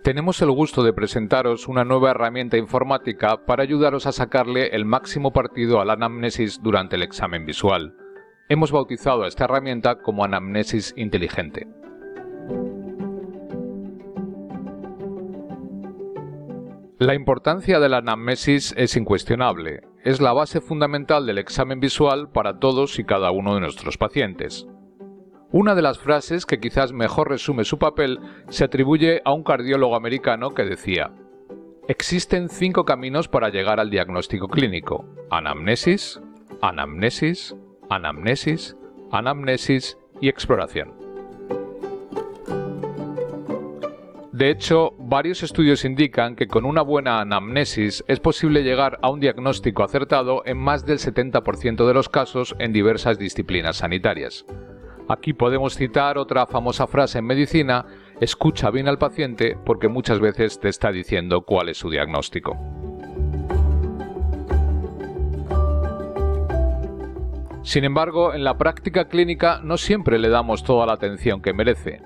Tenemos el gusto de presentaros una nueva herramienta informática para ayudaros a sacarle el máximo partido a la anamnesis durante el examen visual. Hemos bautizado a esta herramienta como Anamnesis Inteligente. La importancia de la anamnesis es incuestionable. Es la base fundamental del examen visual para todos y cada uno de nuestros pacientes. Una de las frases que quizás mejor resume su papel se atribuye a un cardiólogo americano que decía: existen 5 caminos para llegar al diagnóstico clínico: anamnesis, anamnesis, anamnesis, anamnesis y exploración. De hecho, varios estudios indican que con una buena anamnesis es posible llegar a un diagnóstico acertado en más del 70% de los casos en diversas disciplinas sanitarias. Aquí podemos citar otra famosa frase en medicina: escucha bien al paciente porque muchas veces te está diciendo cuál es su diagnóstico. Sin embargo, en la práctica clínica no siempre le damos toda la atención que merece.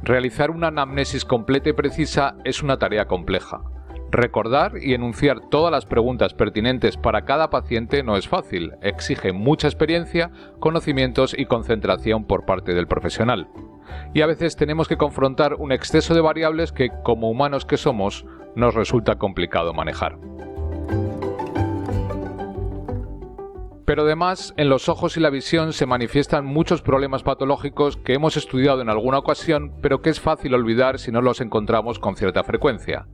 Realizar una anamnesis completa y precisa es una tarea compleja. Recordar y enunciar todas las preguntas pertinentes para cada paciente no es fácil, exige mucha experiencia, conocimientos y concentración por parte del profesional. Y a veces tenemos que confrontar un exceso de variables que, como humanos que somos, nos resulta complicado manejar. Pero además, en los ojos y la visión se manifiestan muchos problemas patológicos que hemos estudiado en alguna ocasión, pero que es fácil olvidar si no los encontramos con cierta frecuencia.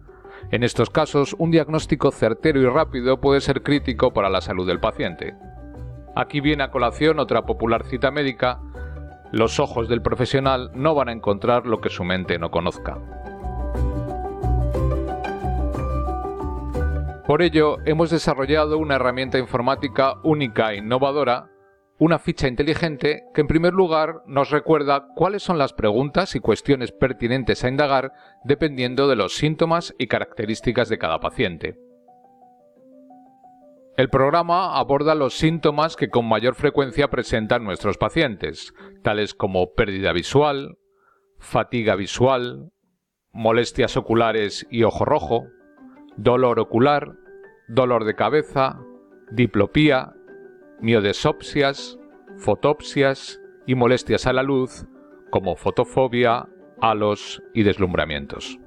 En estos casos, un diagnóstico certero y rápido puede ser crítico para la salud del paciente. Aquí viene a colación otra popular cita médica: los ojos del profesional no van a encontrar lo que su mente no conozca. Por ello, hemos desarrollado una herramienta informática única e innovadora, una ficha inteligente que en primer lugar nos recuerda cuáles son las preguntas y cuestiones pertinentes a indagar dependiendo de los síntomas y características de cada paciente. El programa aborda los síntomas que con mayor frecuencia presentan nuestros pacientes, tales como pérdida visual, fatiga visual, molestias oculares y ojo rojo, dolor ocular, dolor de cabeza, diplopía, miodesopsias, fotopsias y molestias a la luz, como fotofobia, halos y deslumbramientos.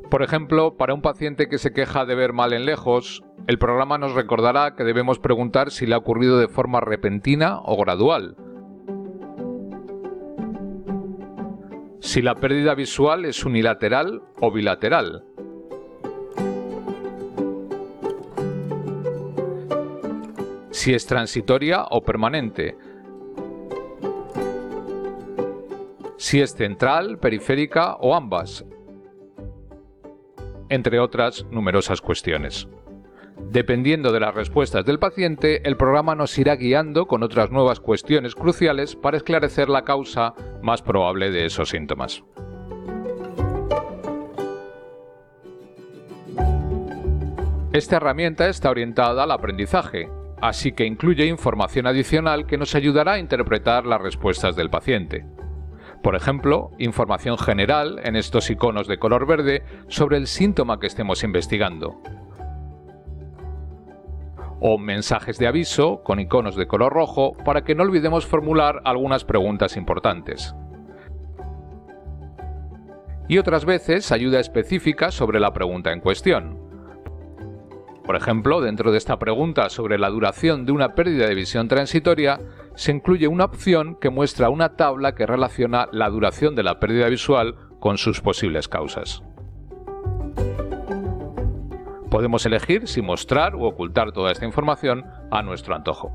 Por ejemplo, para un paciente que se queja de ver mal en lejos, el programa nos recordará que debemos preguntar si le ha ocurrido de forma repentina o gradual, si la pérdida visual es unilateral o bilateral, si es transitoria o permanente, si es central, periférica o ambas, entre otras numerosas cuestiones. Dependiendo de las respuestas del paciente, el programa nos irá guiando con otras nuevas cuestiones cruciales para esclarecer la causa más probable de esos síntomas. Esta herramienta está orientada al aprendizaje, así que incluye información adicional que nos ayudará a interpretar las respuestas del paciente. Por ejemplo, información general en estos iconos de color verde sobre el síntoma que estemos investigando, o mensajes de aviso con iconos de color rojo para que no olvidemos formular algunas preguntas importantes. Y otras veces ayuda específica sobre la pregunta en cuestión. Por ejemplo, dentro de esta pregunta sobre la duración de una pérdida de visión transitoria, se incluye una opción que muestra una tabla que relaciona la duración de la pérdida visual con sus posibles causas. Podemos elegir si mostrar u ocultar toda esta información a nuestro antojo.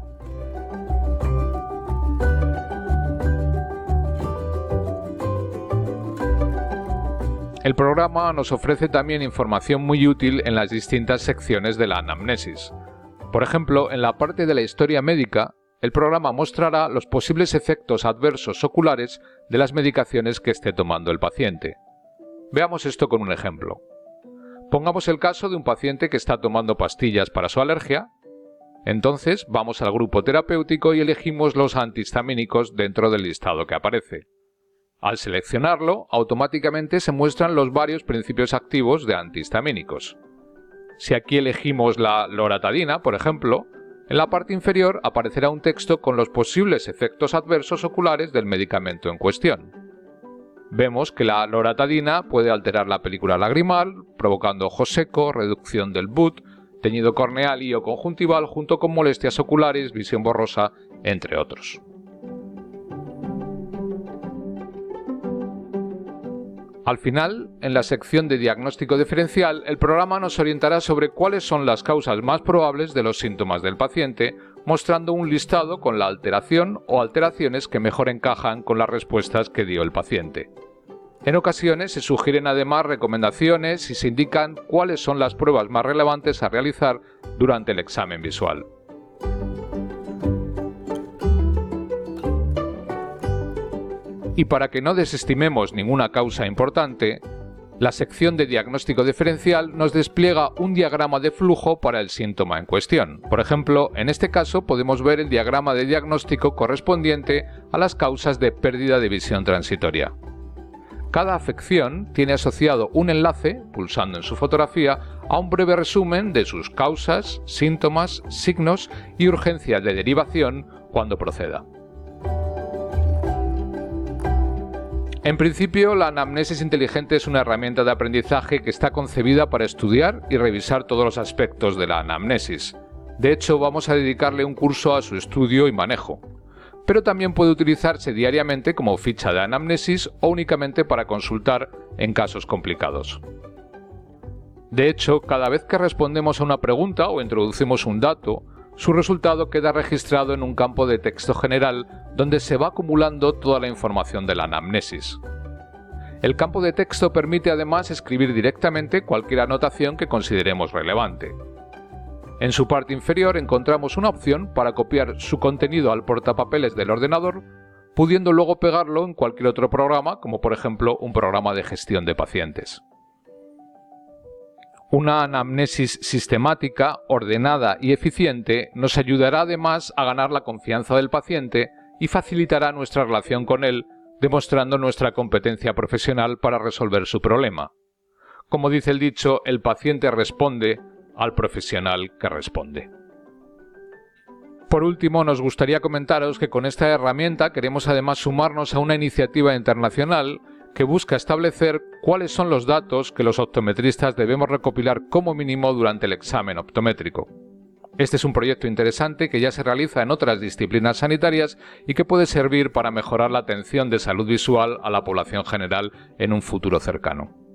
El programa nos ofrece también información muy útil en las distintas secciones de la anamnesis. Por ejemplo, en la parte de la historia médica, el programa mostrará los posibles efectos adversos oculares de las medicaciones que esté tomando el paciente. Veamos esto con un ejemplo. Pongamos el caso de un paciente que está tomando pastillas para su alergia. Entonces vamos al grupo terapéutico y elegimos los antihistamínicos dentro del listado que aparece. Al seleccionarlo, automáticamente se muestran los varios principios activos de antihistamínicos. Si aquí elegimos la loratadina, por ejemplo, en la parte inferior aparecerá un texto con los posibles efectos adversos oculares del medicamento en cuestión. Vemos que la loratadina puede alterar la película lagrimal, provocando ojo seco, reducción del BUT, teñido corneal y o conjuntival, junto con molestias oculares, visión borrosa, entre otros. Al final, en la sección de diagnóstico diferencial, el programa nos orientará sobre cuáles son las causas más probables de los síntomas del paciente, mostrando un listado con la alteración o alteraciones que mejor encajan con las respuestas que dio el paciente. En ocasiones se sugieren además recomendaciones y se indican cuáles son las pruebas más relevantes a realizar durante el examen visual. Y para que no desestimemos ninguna causa importante, la sección de diagnóstico diferencial nos despliega un diagrama de flujo para el síntoma en cuestión. Por ejemplo, en este caso podemos ver el diagrama de diagnóstico correspondiente a las causas de pérdida de visión transitoria. Cada afección tiene asociado un enlace, pulsando en su fotografía, a un breve resumen de sus causas, síntomas, signos y urgencias de derivación cuando proceda. En principio, la anamnesis inteligente es una herramienta de aprendizaje que está concebida para estudiar y revisar todos los aspectos de la anamnesis. De hecho, vamos a dedicarle un curso a su estudio y manejo. Pero también puede utilizarse diariamente como ficha de anamnesis o únicamente para consultar en casos complicados. De hecho, cada vez que respondemos a una pregunta o introducimos un dato, su resultado queda registrado en un campo de texto general donde se va acumulando toda la información de la anamnesis. El campo de texto permite además escribir directamente cualquier anotación que consideremos relevante. En su parte inferior encontramos una opción para copiar su contenido al portapapeles del ordenador, pudiendo luego pegarlo en cualquier otro programa, como por ejemplo un programa de gestión de pacientes. Una anamnesis sistemática, ordenada y eficiente nos ayudará además a ganar la confianza del paciente y facilitará nuestra relación con él, demostrando nuestra competencia profesional para resolver su problema. Como dice el dicho, el paciente responde al profesional que responde. Por último, nos gustaría comentaros que con esta herramienta queremos además sumarnos a una iniciativa internacional que busca establecer cuáles son los datos que los optometristas debemos recopilar como mínimo durante el examen optométrico. Este es un proyecto interesante que ya se realiza en otras disciplinas sanitarias y que puede servir para mejorar la atención de salud visual a la población general en un futuro cercano.